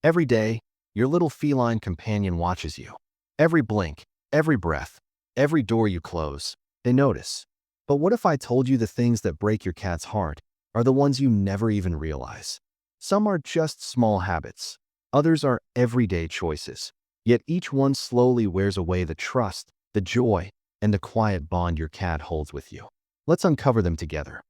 Every day, your little feline companion watches you. Every blink, every breath, every door you close, they notice. But what if I told you the things that break your cat's heart are the ones you never even realize? Some are just small habits. Others are everyday choices. Yet each one slowly wears away the trust, the joy, and the quiet bond your cat holds with you. Let's uncover them together.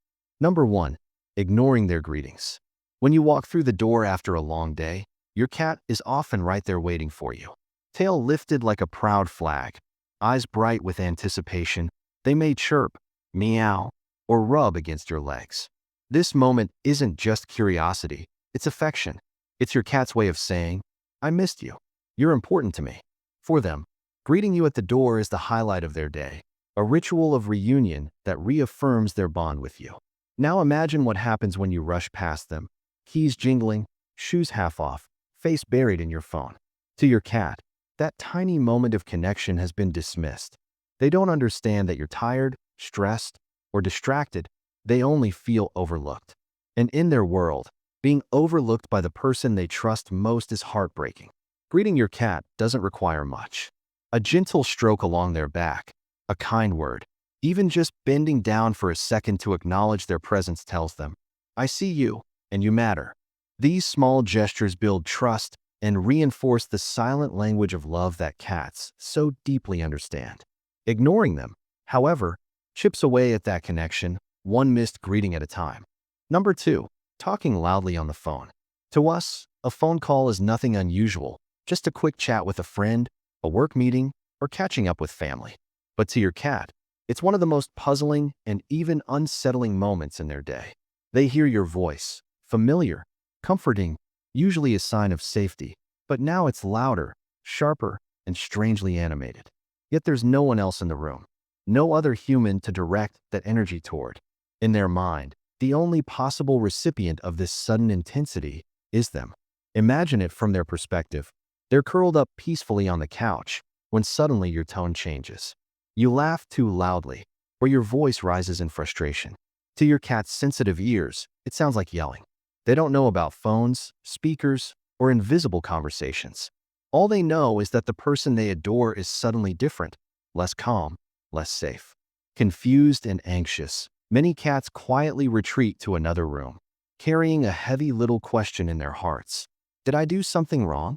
Number 1. Ignoring their greetings. When you walk through the door after a long day, your cat is often right there waiting for you. Tail lifted like a proud flag, eyes bright with anticipation, they may chirp, meow, or rub against your legs. This moment isn't just curiosity, it's affection. It's your cat's way of saying, I missed you. You're important to me. For them, greeting you at the door is the highlight of their day, a ritual of reunion that reaffirms their bond with you. Now imagine what happens when you rush past them, keys jingling, shoes half off, face buried in your phone. To your cat, that tiny moment of connection has been dismissed. They don't understand that you're tired, stressed, or distracted. They only feel overlooked. And in their world, being overlooked by the person they trust most is heartbreaking. Greeting your cat doesn't require much. A gentle stroke along their back, a kind word, even just bending down for a second to acknowledge their presence tells them, I see you, and you matter. These small gestures build trust and reinforce the silent language of love that cats so deeply understand. Ignoring them, however, chips away at that connection, one missed greeting at a time. Number 2. Talking loudly on the phone. To us, a phone call is nothing unusual, just a quick chat with a friend, a work meeting, or catching up with family. But to your cat, it's one of the most puzzling and even unsettling moments in their day. They hear your voice, familiar, comforting, usually a sign of safety, but now it's louder, sharper, and strangely animated. Yet there's no one else in the room, no other human to direct that energy toward. In their mind, the only possible recipient of this sudden intensity is them. Imagine it from their perspective. They're curled up peacefully on the couch when suddenly your tone changes. You laugh too loudly, or your voice rises in frustration. To your cat's sensitive ears, it sounds like yelling. They don't know about phones, speakers, or invisible conversations. All they know is that the person they adore is suddenly different, less calm, less safe. Confused and anxious, many cats quietly retreat to another room, carrying a heavy little question in their hearts. Did I do something wrong?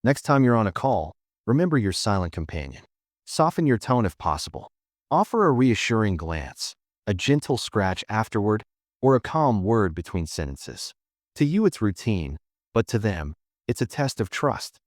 Next time you're on a call, remember your silent companion. Soften your tone if possible. Offer a reassuring glance, a gentle scratch afterward, or a calm word between sentences. To you it's routine, but to them, it's a test of trust.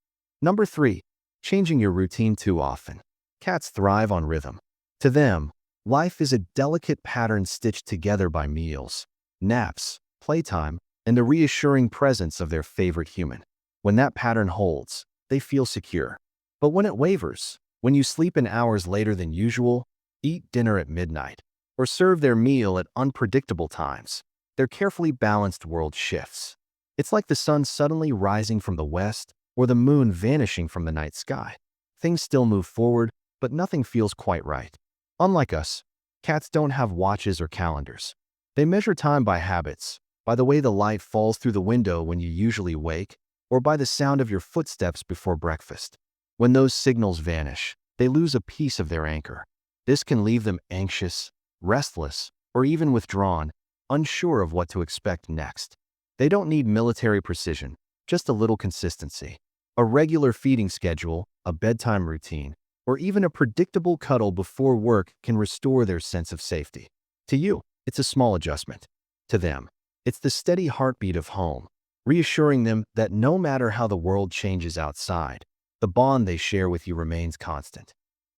Number 3. Changing your routine too often. Cats thrive on rhythm. To them, life is a delicate pattern stitched together by meals, naps, playtime, and the reassuring presence of their favorite human. When that pattern holds, they feel secure. But when it wavers, when you sleep in hours later than usual, eat dinner at midnight, or serve their meal at unpredictable times, their carefully balanced world shifts. It's like the sun suddenly rising from the west or the moon vanishing from the night sky. Things still move forward, but nothing feels quite right. Unlike us, cats don't have watches or calendars. They measure time by habits, by the way the light falls through the window when you usually wake, or by the sound of your footsteps before breakfast. When those signals vanish, they lose a piece of their anchor. This can leave them anxious, restless, or even withdrawn, unsure of what to expect next. They don't need military precision, just a little consistency. A regular feeding schedule, a bedtime routine, or even a predictable cuddle before work can restore their sense of safety. To you, it's a small adjustment. To them, it's the steady heartbeat of home, reassuring them that no matter how the world changes outside, the bond they share with you remains constant.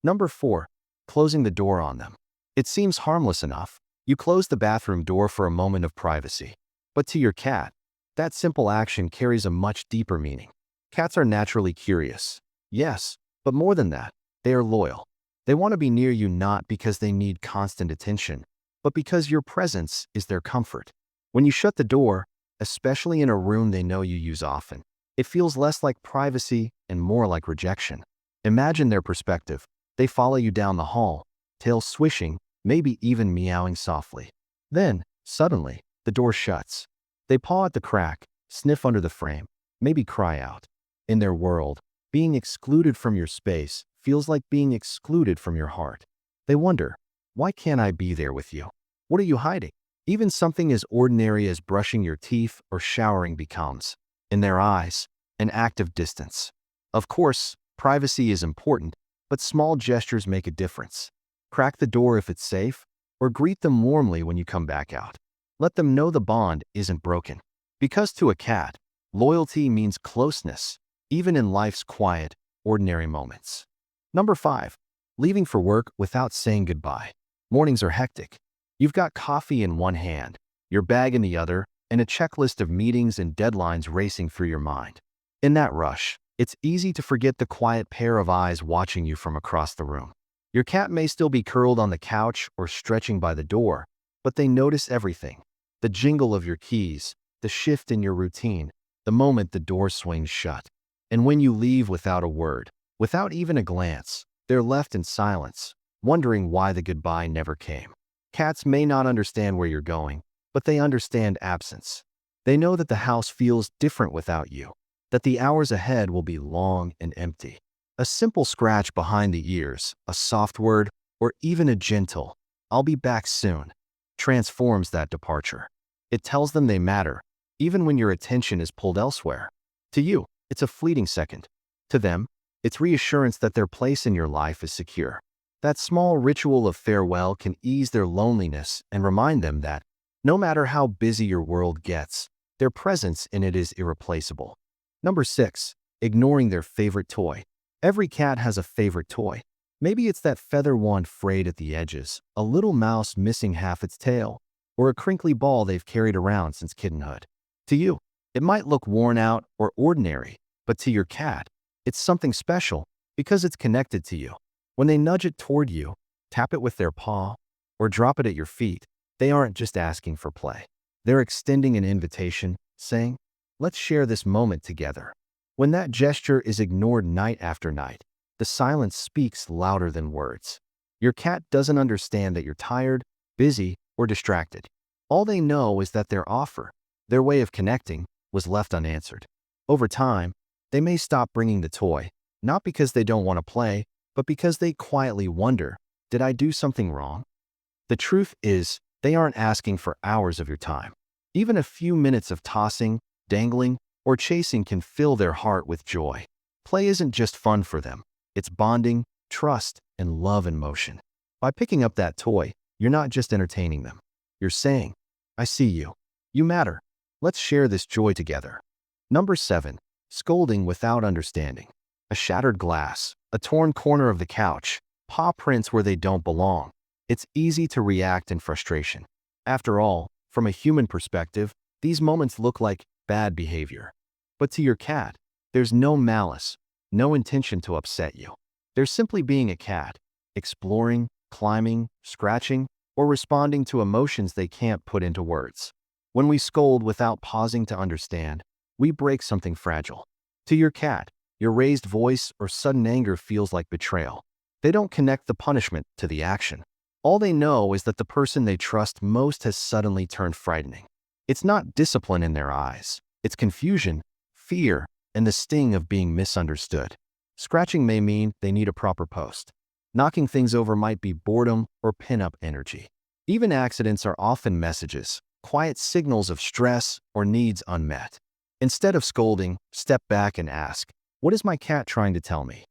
Number 4. Closing the door on them. It seems harmless enough. You close the bathroom door for a moment of privacy. But to your cat, that simple action carries a much deeper meaning. Cats are naturally curious. Yes, but more than that, they are loyal. They want to be near you not because they need constant attention, but because your presence is their comfort. When you shut the door, especially in a room they know you use often, it feels less like privacy and more like rejection. Imagine their perspective. They follow you down the hall, tail swishing, maybe even meowing softly. Then, suddenly, the door shuts. They paw at the crack, sniff under the frame, maybe cry out. In their world, being excluded from your space feels like being excluded from your heart. They wonder, why can't I be there with you? What are you hiding? Even something as ordinary as brushing your teeth or showering becomes, in their eyes, an act of distance. Of course, privacy is important, but small gestures make a difference. Crack the door if it's safe, or greet them warmly when you come back out. Let them know the bond isn't broken. Because to a cat, loyalty means closeness, even in life's quiet, ordinary moments. Number 5. Leaving for work without saying goodbye. Mornings are hectic. You've got coffee in one hand, your bag in the other, and a checklist of meetings and deadlines racing through your mind. In that rush, it's easy to forget the quiet pair of eyes watching you from across the room. Your cat may still be curled on the couch or stretching by the door, but they notice everything. The jingle of your keys, the shift in your routine, the moment the door swings shut. And when you leave without a word, without even a glance, they're left in silence, wondering why the goodbye never came. Cats may not understand where you're going, but they understand absence. They know that the house feels different without you, that the hours ahead will be long and empty. A simple scratch behind the ears, a soft word, or even a gentle, "I'll be back soon," transforms that departure. It tells them they matter, even when your attention is pulled elsewhere. To you, it's a fleeting second. To them, it's reassurance that their place in your life is secure. That small ritual of farewell can ease their loneliness and remind them that, no matter how busy your world gets, their presence in it is irreplaceable. Number 6. Ignoring their favorite toy. Every cat has a favorite toy. Maybe it's that feather wand frayed at the edges, a little mouse missing half its tail, or a crinkly ball they've carried around since kittenhood. To you, it might look worn out or ordinary, but to your cat, it's something special because it's connected to you. When they nudge it toward you, tap it with their paw, or drop it at your feet, they aren't just asking for play. They're extending an invitation, saying, "Let's share this moment together." When that gesture is ignored night after night, the silence speaks louder than words. Your cat doesn't understand that you're tired, busy, or distracted. All they know is that their offer, their way of connecting, was left unanswered. Over time, they may stop bringing the toy, not because they don't want to play, but because they quietly wonder, did I do something wrong? The truth is, they aren't asking for hours of your time. Even a few minutes of tossing, dangling, or chasing can fill their heart with joy. Play isn't just fun for them. It's bonding, trust, and love in motion. By picking up that toy, you're not just entertaining them. You're saying, "I see you. You matter. Let's share this joy together." Number 7. Scolding without understanding. A shattered glass, a torn corner of the couch, paw prints where they don't belong. It's easy to react in frustration. After all, from a human perspective, these moments look like bad behavior. But to your cat, there's no malice, no intention to upset you. They're simply being a cat, exploring, climbing, scratching, or responding to emotions they can't put into words. When we scold without pausing to understand, we break something fragile. To your cat, your raised voice or sudden anger feels like betrayal. They don't connect the punishment to the action. All they know is that the person they trust most has suddenly turned frightening. It's not discipline in their eyes. It's confusion, fear, and the sting of being misunderstood. Scratching may mean they need a proper post. Knocking things over might be boredom or pin-up energy. Even accidents are often messages, quiet signals of stress or needs unmet. Instead of scolding, step back and ask, what is my cat trying to tell me?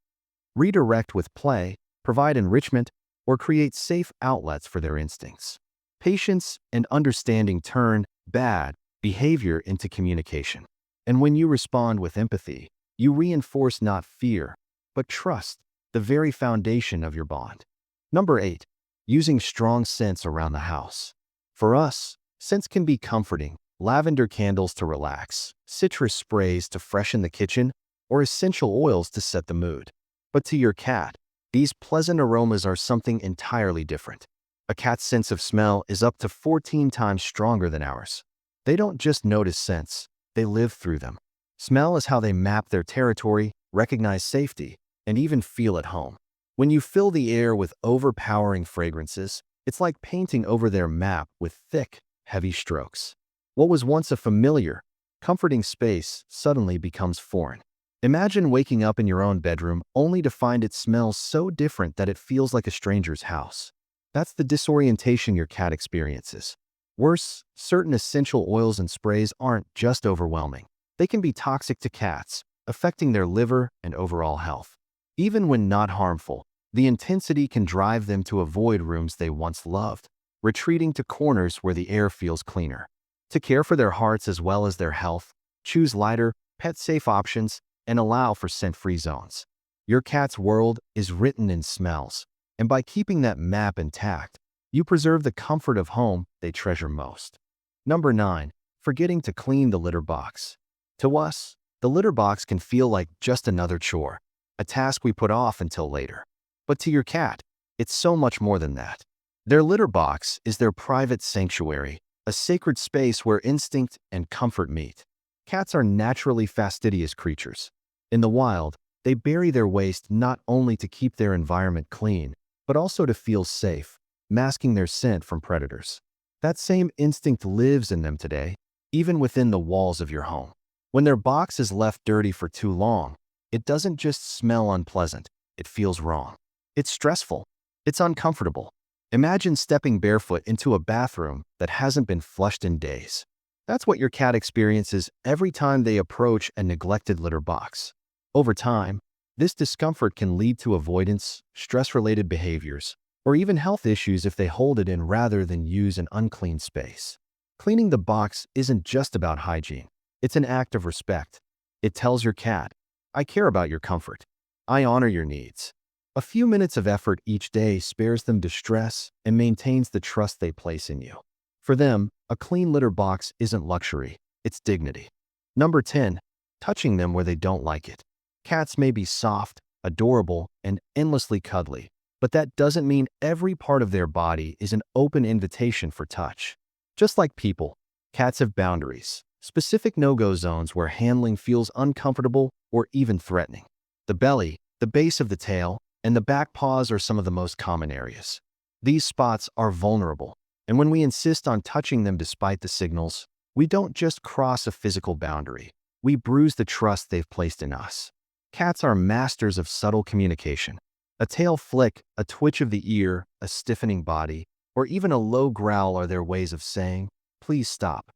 Redirect with play, provide enrichment, or create safe outlets for their instincts. Patience and understanding turn bad behavior into communication. And when you respond with empathy, you reinforce not fear, but trust, the very foundation of your bond. Number 8. Using strong scents around the house. For us, scents can be comforting. Lavender candles to relax, citrus sprays to freshen the kitchen, or essential oils to set the mood. But to your cat, these pleasant aromas are something entirely different. A cat's sense of smell is up to 14 times stronger than ours. They don't just notice scents, they live through them. Smell is how they map their territory, recognize safety, and even feel at home. When you fill the air with overpowering fragrances, it's like painting over their map with thick, heavy strokes. What was once a familiar Comforting space suddenly becomes foreign. Imagine waking up in your own bedroom only to find it smells so different that it feels like a stranger's house. That's the disorientation your cat experiences. Worse, certain essential oils and sprays aren't just overwhelming. They can be toxic to cats, affecting their liver and overall health. Even when not harmful, the intensity can drive them to avoid rooms they once loved, retreating to corners where the air feels cleaner. To care for their hearts as well as their health, choose lighter, pet-safe options and allow for scent-free zones. Your cat's world is written in smells, and by keeping that map intact, you preserve the comfort of home they treasure most. Number 9. Forgetting to clean the litter box. To us, the litter box can feel like just another chore, a task we put off until later. But to your cat, it's so much more than that. Their litter box is their private sanctuary, a sacred space where instinct and comfort meet. Cats are naturally fastidious creatures. In the wild, they bury their waste not only to keep their environment clean, but also to feel safe, masking their scent from predators. That same instinct lives in them today, even within the walls of your home. When their box is left dirty for too long, it doesn't just smell unpleasant, it feels wrong. It's stressful. It's uncomfortable. Imagine stepping barefoot into a bathroom that hasn't been flushed in days. That's what your cat experiences every time they approach a neglected litter box. Over time, this discomfort can lead to avoidance, stress-related behaviors, or even health issues if they hold it in rather than use an unclean space. Cleaning the box isn't just about hygiene. It's an act of respect. It tells your cat, I care about your comfort. I honor your needs. A few minutes of effort each day spares them distress and maintains the trust they place in you. For them, a clean litter box isn't luxury, it's dignity. Number 10. Touching them where they don't like it. Cats may be soft, adorable, and endlessly cuddly, but that doesn't mean every part of their body is an open invitation for touch. Just like people, cats have boundaries, specific no-go zones where handling feels uncomfortable or even threatening. The belly, the base of the tail, and the back paws are some of the most common areas. These spots are vulnerable, and when we insist on touching them despite the signals, we don't just cross a physical boundary, we bruise the trust they've placed in us. Cats are masters of subtle communication. A tail flick, a twitch of the ear, a stiffening body, or even a low growl are their ways of saying, please stop.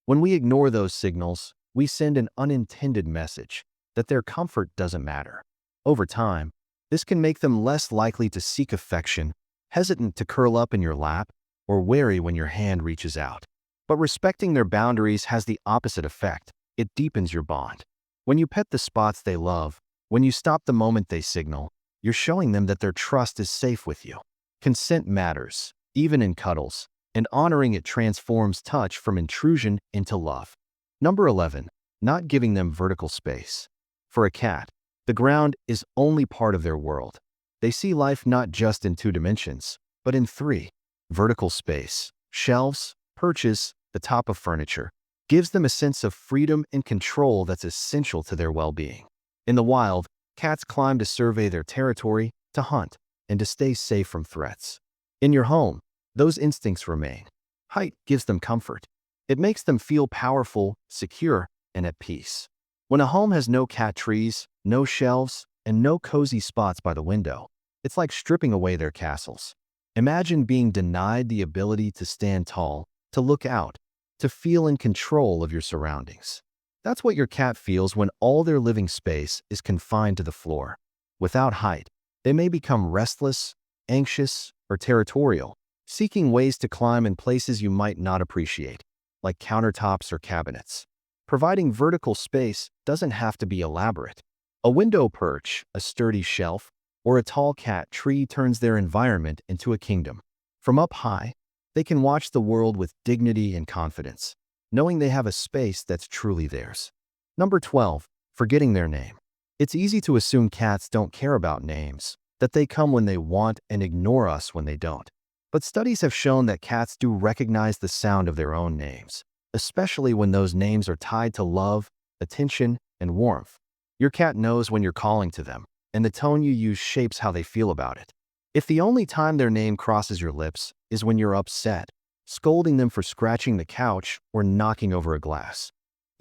When we ignore those signals, we send an unintended message that their comfort doesn't matter. Over time, this can make them less likely to seek affection, hesitant to curl up in your lap, or wary when your hand reaches out. But respecting their boundaries has the opposite effect. It deepens your bond. When you pet the spots they love, when you stop the moment they signal, you're showing them that their trust is safe with you. Consent matters, even in cuddles, and honoring it transforms touch from intrusion into love. Number 11. Not giving them vertical space. For a cat, the ground is only part of their world. They see life not just in 2 dimensions, but in 3. Vertical space, shelves, perches, the top of furniture, gives them a sense of freedom and control that's essential to their well-being. In the wild, cats climb to survey their territory, to hunt, and to stay safe from threats. In your home, those instincts remain. Height gives them comfort. It makes them feel powerful, secure, and at peace. When a home has no cat trees, no shelves, and no cozy spots by the window, it's like stripping away their castles. Imagine being denied the ability to stand tall, to look out, to feel in control of your surroundings. That's what your cat feels when all their living space is confined to the floor. Without height, they may become restless, anxious, or territorial, seeking ways to climb in places you might not appreciate, like countertops or cabinets. Providing vertical space doesn't have to be elaborate. A window perch, a sturdy shelf, or a tall cat tree turns their environment into a kingdom. From up high, they can watch the world with dignity and confidence, knowing they have a space that's truly theirs. Number 12. Forgetting their name. It's easy to assume cats don't care about names, that they come when they want and ignore us when they don't. But studies have shown that cats do recognize the sound of their own names, especially when those names are tied to love, attention, and warmth. Your cat knows when you're calling to them, and the tone you use shapes how they feel about it. If the only time their name crosses your lips is when you're upset, scolding them for scratching the couch or knocking over a glass,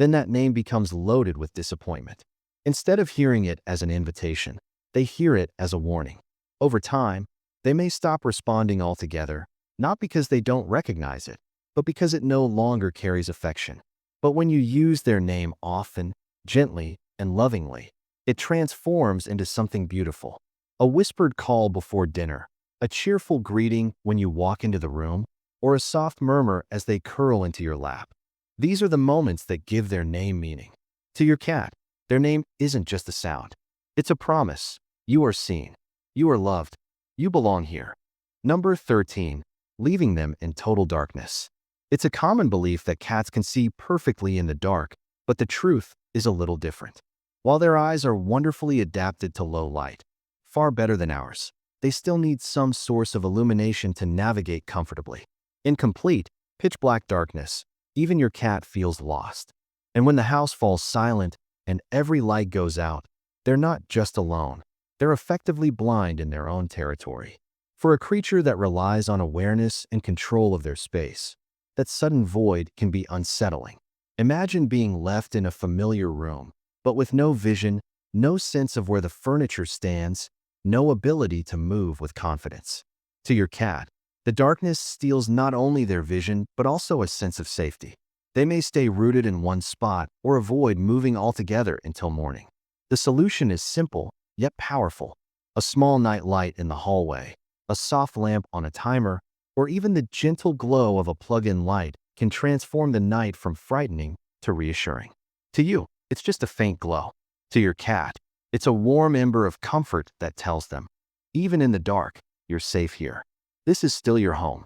then that name becomes loaded with disappointment. Instead of hearing it as an invitation, they hear it as a warning. Over time, they may stop responding altogether, not because they don't recognize it, but because it no longer carries affection. But when you use their name often, gently, and lovingly, it transforms into something beautiful. A whispered call before dinner, a cheerful greeting when you walk into the room, or a soft murmur as they curl into your lap. These are the moments that give their name meaning. To your cat, their name isn't just a sound. It's a promise. You are seen. You are loved. You belong here. Number 13. Leaving them in total darkness. It's a common belief that cats can see perfectly in the dark, but the truth is a little different. While their eyes are wonderfully adapted to low light, far better than ours, they still need some source of illumination to navigate comfortably. In complete, pitch-black darkness, even your cat feels lost. And when the house falls silent and every light goes out, they're not just alone. They're effectively blind in their own territory. For a creature that relies on awareness and control of their space, that sudden void can be unsettling. Imagine being left in a familiar room, but with no vision, no sense of where the furniture stands, no ability to move with confidence. To your cat, the darkness steals not only their vision, but also a sense of safety. They may stay rooted in one spot or avoid moving altogether until morning. The solution is simple, yet powerful. A small night light in the hallway, a soft lamp on a timer, or even the gentle glow of a plug-in light can transform the night from frightening to reassuring. To you, it's just a faint glow. To your cat, it's a warm ember of comfort that tells them, even in the dark, you're safe here. This is still your home.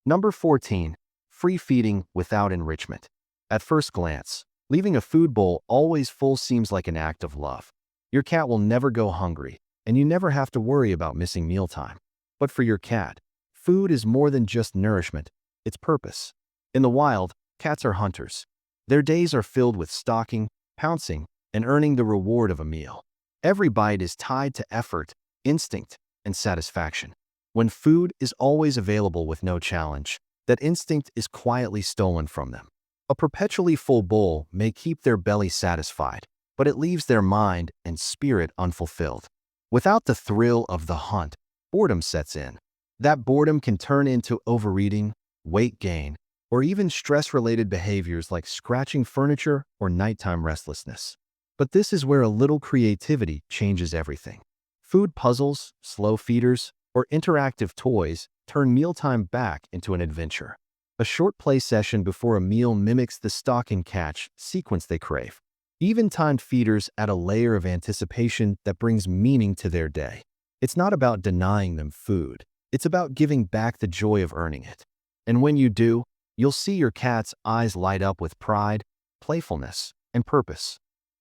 Number 14. Free feeding without enrichment. At first glance, leaving a food bowl always full seems like an act of love. Your cat will never go hungry, and you never have to worry about missing mealtime. But for your cat, food is more than just nourishment, it's purpose. In the wild, cats are hunters. Their days are filled with stalking, pouncing, and earning the reward of a meal. Every bite is tied to effort, instinct, and satisfaction. When food is always available with no challenge, that instinct is quietly stolen from them. A perpetually full bowl may keep their belly satisfied, but it leaves their mind and spirit unfulfilled. Without the thrill of the hunt, boredom sets in. That boredom can turn into overeating, weight gain, or even stress-related behaviors like scratching furniture or nighttime restlessness. But this is where a little creativity changes everything. Food puzzles, slow feeders, or interactive toys turn mealtime back into an adventure. A short play session before a meal mimics the stalk and catch sequence they crave. Even timed feeders add a layer of anticipation that brings meaning to their day. It's not about denying them food. It's about giving back the joy of earning it. And when you do, you'll see your cat's eyes light up with pride, playfulness, and purpose.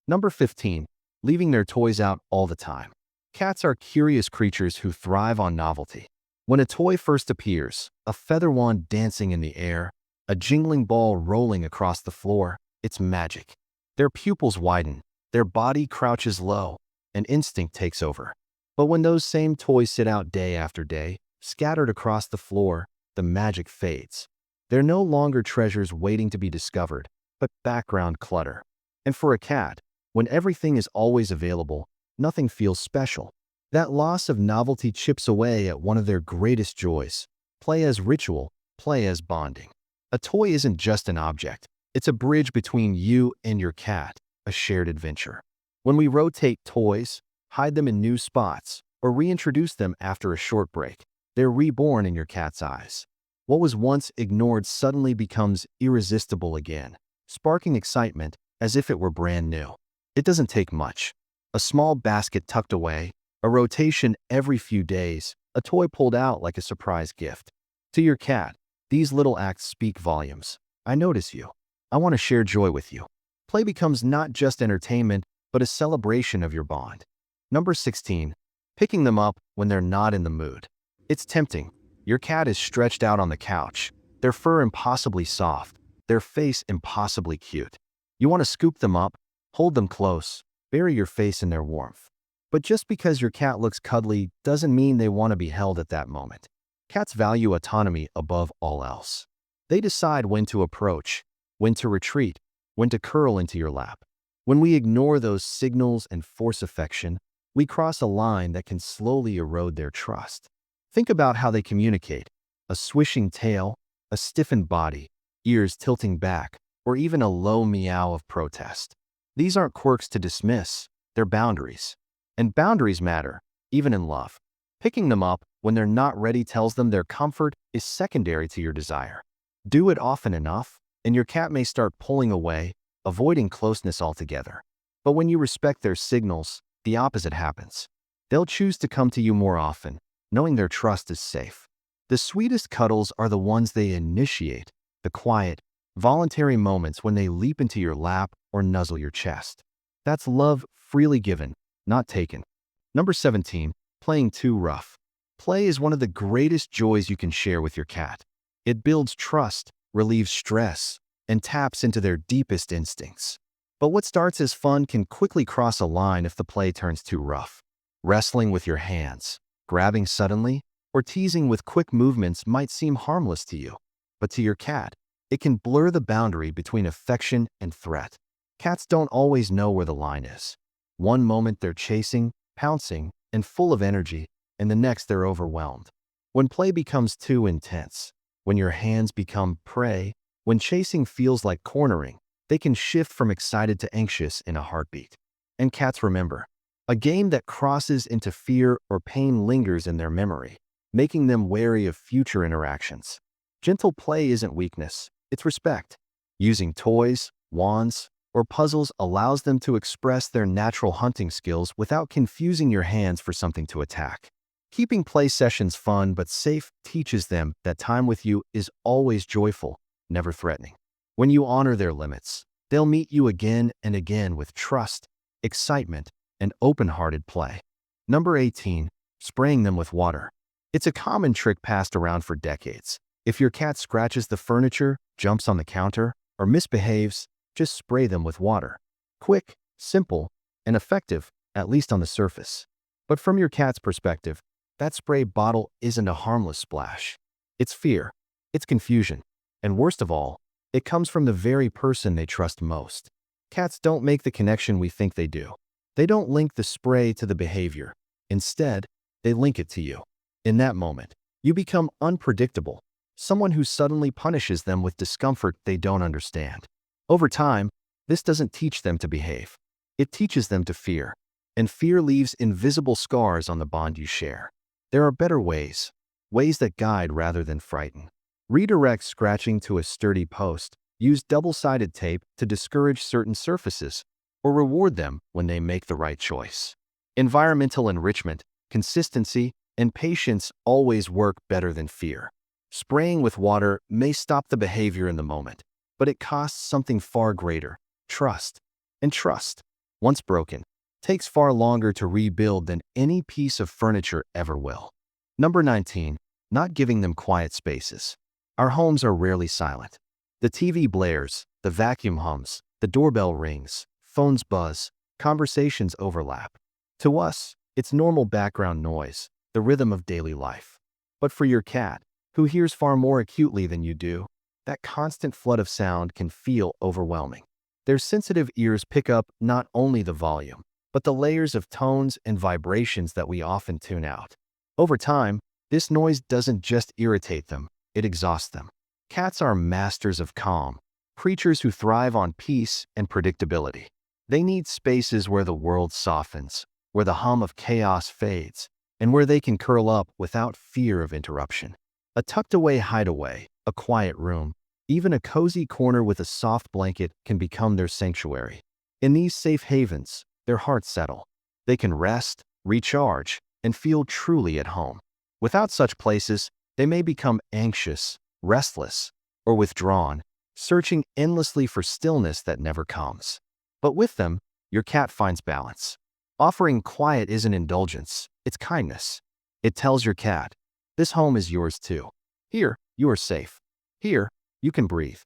Number 15. Leaving their toys out all the time. Cats are curious creatures who thrive on novelty. When a toy first appears, a feather wand dancing in the air, a jingling ball rolling across the floor, it's magic. Their pupils widen, their body crouches low, and instinct takes over. But when those same toys sit out day after day, scattered across the floor, the magic fades. They're no longer treasures waiting to be discovered, but background clutter. And for a cat, when everything is always available, nothing feels special. That loss of novelty chips away at one of their greatest joys. Play as ritual, play as bonding. A toy isn't just an object. It's a bridge between you and your cat, a shared adventure. When we rotate toys, hide them in new spots, or reintroduce them after a short break, they're reborn in your cat's eyes. What was once ignored suddenly becomes irresistible again, sparking excitement as if it were brand new. It doesn't take much. A small basket tucked away, a rotation every few days, a toy pulled out like a surprise gift. To your cat, these little acts speak volumes. I notice you. I want to share joy with you. Play becomes not just entertainment, but a celebration of your bond. Number 16. Picking them up when they're not in the mood. It's tempting. Your cat is stretched out on the couch, their fur impossibly soft, their face impossibly cute. You want to scoop them up, hold them close, bury your face in their warmth. But just because your cat looks cuddly doesn't mean they want to be held at that moment. Cats value autonomy above all else. They decide when to approach, when to retreat, when to curl into your lap. When we ignore those signals and force affection, we cross a line that can slowly erode their trust. Think about how they communicate: a swishing tail, a stiffened body, ears tilting back, or even a low meow of protest. These aren't quirks to dismiss, they're boundaries. And boundaries matter, even in love. Picking them up when they're not ready tells them their comfort is secondary to your desire. Do it often enough, and your cat may start pulling away, avoiding closeness altogether. But when you respect their signals, the opposite happens. They'll choose to come to you more often, knowing their trust is safe. The sweetest cuddles are the ones they initiate, the quiet, voluntary moments when they leap into your lap or nuzzle your chest. That's love freely given, not taken. Number 17, playing too rough. Play is one of the greatest joys you can share with your cat. It builds trust, relieves stress, and taps into their deepest instincts. But what starts as fun can quickly cross a line if the play turns too rough. Wrestling with your hands, grabbing suddenly, or teasing with quick movements might seem harmless to you. But to your cat, it can blur the boundary between affection and threat. Cats don't always know where the line is. One moment they're chasing, pouncing, and full of energy, and the next they're overwhelmed. When play becomes too intense, when your hands become prey, when chasing feels like cornering, they can shift from excited to anxious in a heartbeat. And cats remember. A game that crosses into fear or pain lingers in their memory, making them wary of future interactions. Gentle play isn't weakness, it's respect. Using toys, wands, or puzzles allows them to express their natural hunting skills without confusing your hands for something to attack. Keeping play sessions fun but safe teaches them that time with you is always joyful, never threatening. When you honor their limits, they'll meet you again and again with trust, excitement, and open-hearted play. Number 18, spraying them with water. It's a common trick passed around for decades. If your cat scratches the furniture, jumps on the counter, or misbehaves, just spray them with water. Quick, simple, and effective, at least on the surface. But from your cat's perspective, that spray bottle isn't a harmless splash. It's fear, it's confusion, and worst of all, it comes from the very person they trust most. Cats don't make the connection we think they do. They don't link the spray to the behavior. Instead, they link it to you. In that moment, you become unpredictable, someone who suddenly punishes them with discomfort they don't understand. Over time, this doesn't teach them to behave. It teaches them to fear, and fear leaves invisible scars on the bond you share. There are better ways that guide rather than frighten. Redirect scratching to a sturdy post, use double-sided tape to discourage certain surfaces, or reward them when they make the right choice. Environmental enrichment, consistency, and patience always work better than fear. Spraying with water may stop the behavior in the moment, but it costs something far greater: trust. And trust, once broken, takes far longer to rebuild than any piece of furniture ever will. Number 19, not giving them quiet spaces. Our homes are rarely silent. The TV blares, the vacuum hums, the doorbell rings, phones buzz, conversations overlap. To us, it's normal background noise, the rhythm of daily life. But for your cat, who hears far more acutely than you do, that constant flood of sound can feel overwhelming. Their sensitive ears pick up not only the volume, but the layers of tones and vibrations that we often tune out. Over time, this noise doesn't just irritate them, it exhausts them. Cats are masters of calm, creatures who thrive on peace and predictability. They need spaces where the world softens, where the hum of chaos fades, and where they can curl up without fear of interruption. A tucked-away hideaway, a quiet room, even a cozy corner with a soft blanket can become their sanctuary. In these safe havens, their hearts settle. They can rest, recharge, and feel truly at home. Without such places, they may become anxious, restless, or withdrawn, searching endlessly for stillness that never comes. But with them, your cat finds balance. Offering quiet isn't indulgence, it's kindness. It tells your cat, this home is yours too. Here, you are safe. Here, you can breathe.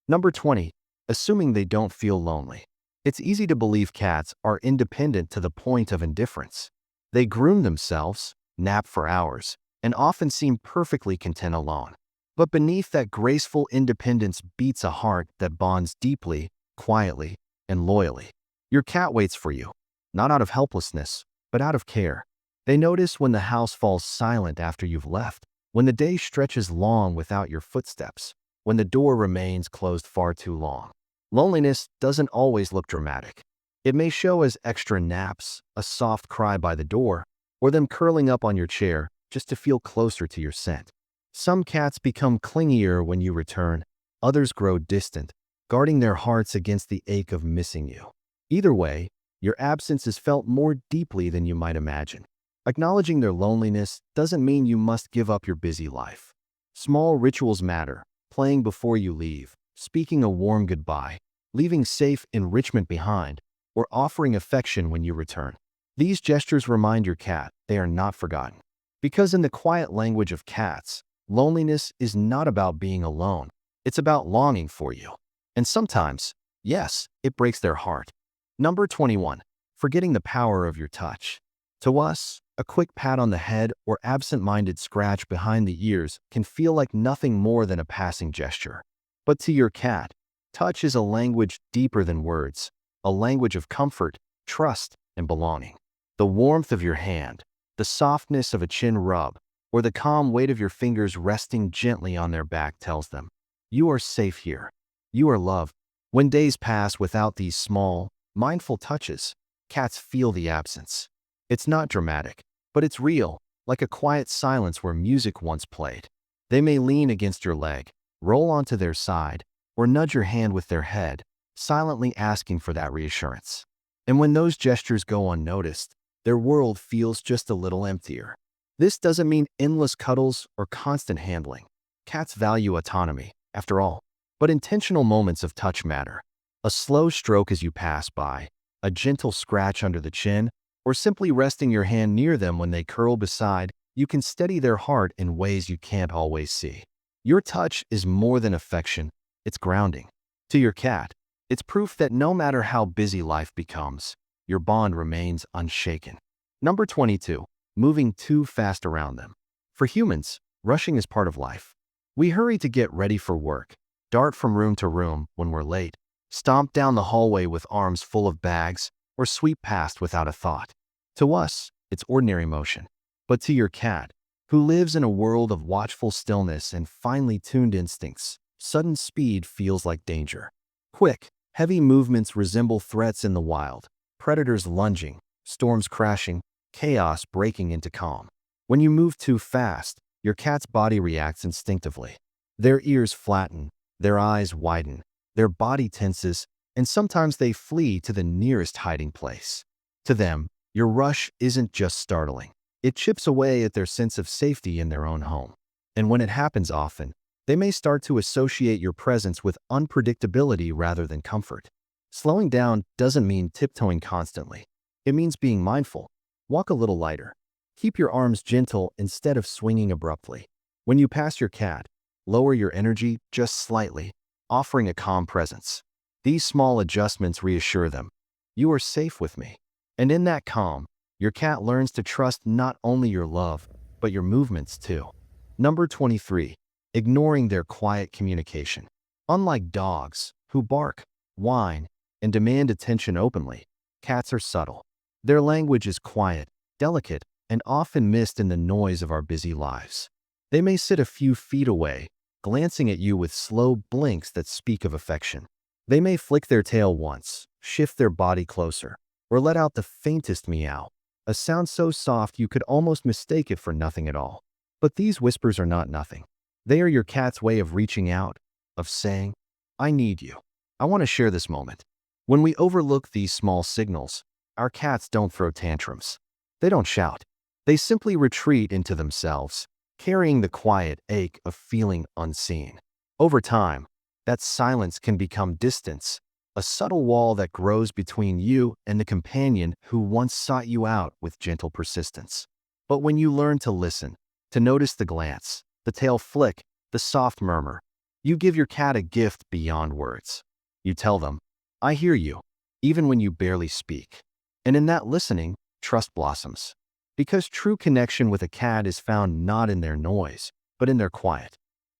Number 20, assuming they don't feel lonely. It's easy to believe cats are independent to the point of indifference. They groom themselves, nap for hours, and often seem perfectly content alone. But beneath that graceful independence beats a heart that bonds deeply quietly, and loyally. Your cat waits for you, not out of helplessness, but out of care. They notice when the house falls silent after you've left, when the day stretches long without your footsteps, when the door remains closed far too long. Loneliness doesn't always look dramatic. It may show as extra naps, a soft cry by the door, or them curling up on your chair just to feel closer to your scent. Some cats become clingier when you return, others grow distant, guarding their hearts against the ache of missing you. Either way, your absence is felt more deeply than you might imagine. Acknowledging their loneliness doesn't mean you must give up your busy life. Small rituals matter: playing before you leave, speaking a warm goodbye, leaving safe enrichment behind, or offering affection when you return. These gestures remind your cat they are not forgotten. Because in the quiet language of cats, loneliness is not about being alone. It's about longing for you. And sometimes, yes, it breaks their heart. Number 21. Forgetting the power of your touch. To us, a quick pat on the head or absent-minded scratch behind the ears can feel like nothing more than a passing gesture. But to your cat, touch is a language deeper than words, a language of comfort, trust, and belonging. The warmth of your hand, the softness of a chin rub, or the calm weight of your fingers resting gently on their back tells them, you are safe here. You are loved. When days pass without these small, mindful touches, cats feel the absence. It's not dramatic, but it's real, like a quiet silence where music once played. They may lean against your leg, roll onto their side, or nudge your hand with their head, silently asking for that reassurance. And when those gestures go unnoticed, their world feels just a little emptier. This doesn't mean endless cuddles or constant handling. Cats value autonomy, after all. But intentional moments of touch matter. A slow stroke as you pass by, a gentle scratch under the chin, or simply resting your hand near them when they curl beside, you can steady their heart in ways you can't always see. Your touch is more than affection, it's grounding. To your cat, it's proof that no matter how busy life becomes, your bond remains unshaken. Number 22. Moving too fast around them. For humans, rushing is part of life. We hurry to get ready for work, dart from room to room when we're late, stomp down the hallway with arms full of bags, or sweep past without a thought. To us, it's ordinary motion. But to your cat, who lives in a world of watchful stillness and finely tuned instincts, sudden speed feels like danger. Quick, heavy movements resemble threats in the wild, predators lunging, storms crashing, chaos breaking into calm. When you move too fast, your cat's body reacts instinctively. Their ears flatten, their eyes widen, their body tenses, and sometimes they flee to the nearest hiding place. To them, your rush isn't just startling. It chips away at their sense of safety in their own home. And when it happens often, they may start to associate your presence with unpredictability rather than comfort. Slowing down doesn't mean tiptoeing constantly. It means being mindful. Walk a little lighter. Keep your arms gentle instead of swinging abruptly. When you pass your cat, lower your energy just slightly, offering a calm presence. These small adjustments reassure them. You are safe with me. And in that calm, your cat learns to trust not only your love, but your movements too. Number 23. Ignoring their quiet communication. Unlike dogs, who bark, whine, and demand attention openly, cats are subtle. Their language is quiet, delicate, and often missed in the noise of our busy lives. They may sit a few feet away, glancing at you with slow blinks that speak of affection. They may flick their tail once, shift their body closer, or let out the faintest meow, a sound so soft you could almost mistake it for nothing at all. But these whispers are not nothing. They are your cat's way of reaching out, of saying, I need you. I want to share this moment. When we overlook these small signals, our cats don't throw tantrums. They don't shout. They simply retreat into themselves, carrying the quiet ache of feeling unseen. Over time, that silence can become distance, a subtle wall that grows between you and the companion who once sought you out with gentle persistence. But when you learn to listen, to notice the glance, the tail flick, the soft murmur, you give your cat a gift beyond words. You tell them, I hear you, even when you barely speak. And in that listening, trust blossoms. Because true connection with a cat is found not in their noise, but in their quiet.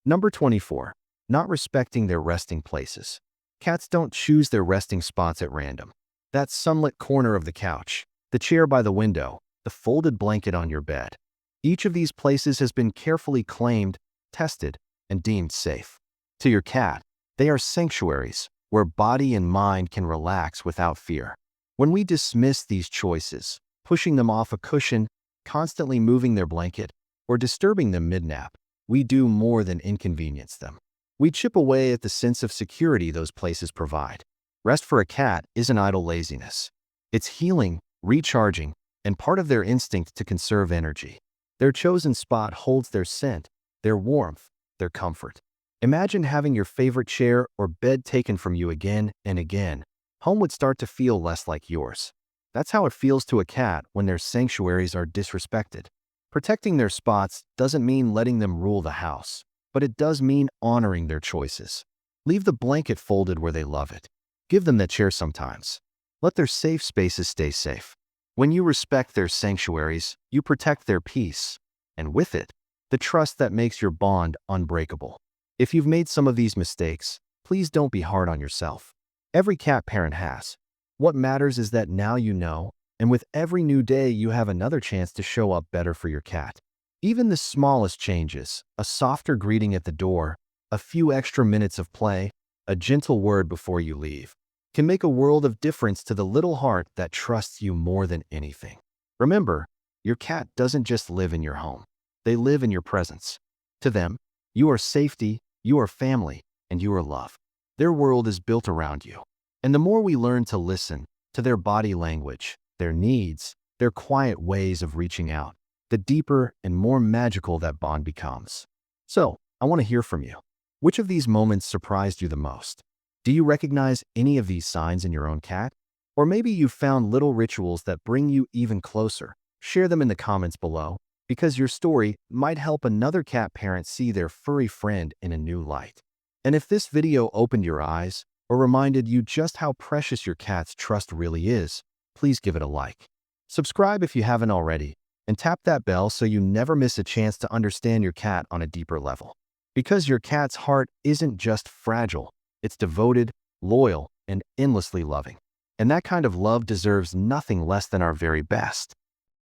Number 24. Not respecting their resting places. Cats don't choose their resting spots at random. That sunlit corner of the couch, the chair by the window, the folded blanket on your bed. Each of these places has been carefully claimed, tested, and deemed safe. To your cat, they are sanctuaries where body and mind can relax without fear. When we dismiss these choices, pushing them off a cushion, constantly moving their blanket, or disturbing them mid-nap, we do more than inconvenience them. We chip away at the sense of security those places provide. Rest for a cat isn't idle laziness. It's healing, recharging, and part of their instinct to conserve energy. Their chosen spot holds their scent, their warmth, their comfort. Imagine having your favorite chair or bed taken from you again and again. Home would start to feel less like yours. That's how it feels to a cat when their sanctuaries are disrespected. Protecting their spots doesn't mean letting them rule the house, but it does mean honoring their choices. Leave the blanket folded where they love it. Give them that chair sometimes. Let their safe spaces stay safe. When you respect their sanctuaries, you protect their peace, and with it, the trust that makes your bond unbreakable. If you've made some of these mistakes, please don't be hard on yourself. Every cat parent has. What matters is that now you know, and with every new day you have another chance to show up better for your cat. Even the smallest changes, a softer greeting at the door, a few extra minutes of play, a gentle word before you leave, can make a world of difference to the little heart that trusts you more than anything. Remember, your cat doesn't just live in your home. They live in your presence. To them, you are safety, you are family, and you are love. Their world is built around you. And the more we learn to listen to their body language, their needs, their quiet ways of reaching out, the deeper and more magical that bond becomes. So, I want to hear from you. Which of these moments surprised you the most? Do you recognize any of these signs in your own cat? Or maybe you've found little rituals that bring you even closer. Share them in the comments below, because your story might help another cat parent see their furry friend in a new light. And if this video opened your eyes or reminded you just how precious your cat's trust really is, please give it a like. Subscribe if you haven't already, and tap that bell so you never miss a chance to understand your cat on a deeper level. Because your cat's heart isn't just fragile, it's devoted, loyal, and endlessly loving. And that kind of love deserves nothing less than our very best.